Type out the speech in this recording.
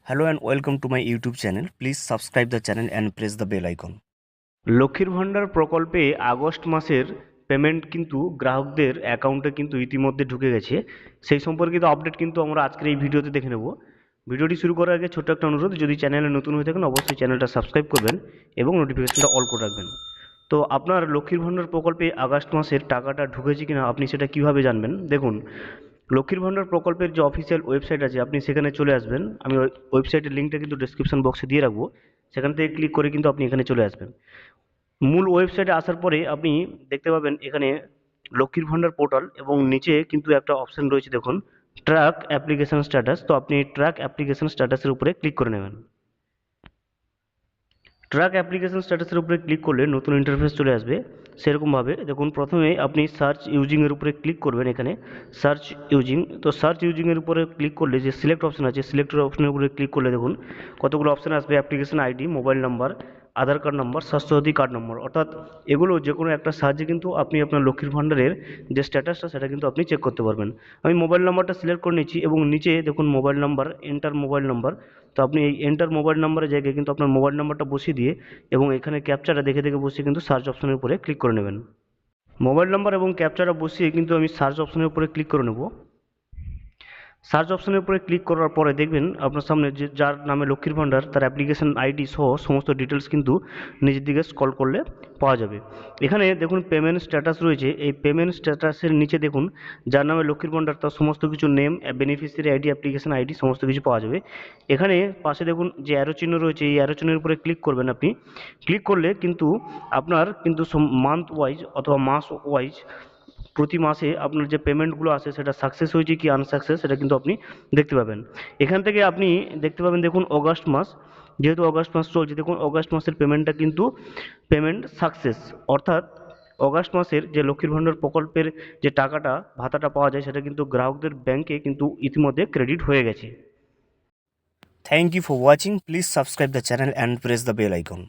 Hello and welcome to my YouTube channel. Please subscribe the channel and press the bell icon. লক্ষ্মীর ভাণ্ডার প্রকল্পে August মাসের payment কিন্তু গ্রাহকদের অ্যাকাউন্টে কিন্তু ইতিমধ্যে ঢুকে গেছে। সেই সম্পর্কিত আপডেট কিন্তু আমরা আজকের এই ভিডিওতে দেখে নেব। ভিডিওটি শুরু করার আগে ছোট্ট একটা অনুরোধ, যদি চ্যানেলে নতুন হয়ে থাকেন অবশ্যই চ্যানেলটা সাবস্ক্রাইব করবেন এবং নোটিফিকেশনটা অল করে রাখবেন। তো আপনার লক্ষ্মীর ভাণ্ডার প্রকল্পে আগস্ট মাসের টাকাটা ঢুকেছে কিনা আপনি সেটা কিভাবে জানবেন? দেখুন, লক্ষ্মীর ভাণ্ডার প্রকল্পের যে অফিসিয়াল ওয়েবসাইট আছে আপনি সেখানে চলে আসবেন। আমি ওই ওয়েবসাইটের লিঙ্কটা কিন্তু ডেসক্রিপশন বক্সে দিয়ে রাখবো, সেখান থেকে ক্লিক করে কিন্তু আপনি এখানে চলে আসবেন। মূল ওয়েবসাইটে আসার পরে আপনি দেখতে পাবেন এখানে লক্ষ্মীর ভাণ্ডার পোর্টাল এবং নিচে কিন্তু একটা অপশন রয়েছে, দেখুন ট্র্যাক অ্যাপ্লিকেশন স্ট্যাটাস। তো আপনি ট্র্যাক অ্যাপ্লিকেশন স্ট্যাটাসের উপরে ক্লিক করে নেবেন। ট্র্যাক অ্যাপ্লিকেশন স্ট্যাটাসের উপরে ক্লিক করলে নতুন ইন্টারফেস চলে আসবে। সেরকমভাবে দেখুন, প্রথমে আপনি সার্চ ইউজিংয়ের উপরে ক্লিক করবেন। এখানে সার্চ ইউজিং, তো সার্চ ইউজিংয়ের উপরে ক্লিক করলে যে সিলেক্ট অপশন আছে সিলেক্টের অপশনের উপরে ক্লিক করলে দেখুন কতগুলো অপশন আসবে, application ID, mobile number, Aadhaar card number, Swasthyasathi card number. অর্থাৎ এগুলো যে কোনো একটা সাহায্যে কিন্তু আপনি আপনার লক্ষ্মীর ভাণ্ডারের যে স্ট্যাটাসটা সেটা কিন্তু আপনি চেক করতে পারবেন। আমি মোবাইল নাম্বারটা সিলেক্ট করে নিচ্ছি এবং নিচে দেখুন mobile number, enter mobile number. তো আপনি এই এন্টার মোবাইল নাম্বারের জায়গায় কিন্তু আপনার মোবাইল নাম্বারটা বসিয়ে দিয়ে এবং এখানে ক্যাপচাটা দেখে দেখে বসিয়ে কিন্তু সার্চ অপশনের উপরে ক্লিক করে নেবেন। মোবাইল নাম্বার এবং ক্যাপচাটা বসিয়ে কিন্তু আমি সার্চ অপশনের উপরে ক্লিক করে নেব। সার্চ অপশনের উপরে ক্লিক করার পরে দেখবেন আপনার সামনে যে যার নামে লক্ষ্মীর ভাণ্ডার তার অ্যাপ্লিকেশন আইডি সহ সমস্ত ডিটেলস কিন্তু নিচের দিকে স্ক্রল করলে পাওয়া যাবে। এখানে দেখুন পেমেন্ট স্ট্যাটাস রয়েছে, এই পেমেন্ট স্ট্যাটাসের নিচে দেখুন যার নামে লক্ষ্মীর ভাণ্ডার তার সমস্ত কিছু name, beneficiary ID, application ID সমস্ত কিছু পাওয়া যাবে। এখানে পাশে দেখুন যে অ্যারো চিহ্ন রয়েছে, এই অ্যারো চিহ্নের উপরে ক্লিক করবেন। আপনি ক্লিক করলে কিন্তু আপনার কিন্তু মান্থ ওয়াইজ অথবা মাস ওয়াইজ প্রতি মাসে আপনার যে পেমেন্টগুলো আসে সেটা সাকসেস হয়েছে কি আনসাকসেস সেটা কিন্তু আপনি দেখতে পাবেন। এখান থেকে আপনি দেখতে পাবেন, দেখুন অগাস্ট মাস, যেহেতু অগাস্ট মাস চলছে, দেখুন অগাস্ট মাসের পেমেন্টটা কিন্তু পেমেন্ট সাকসেস। অর্থাৎ অগাস্ট মাসের যে লক্ষ্মীর ভাণ্ডার প্রকল্পের যে টাকাটা ভাতাটা পাওয়া যায় সেটা কিন্তু গ্রাহকদের ব্যাংকে কিন্তু ইতিমধ্যে ক্রেডিট হয়ে গেছে। Thank you for watching. Please subscribe the channel and press the bell icon.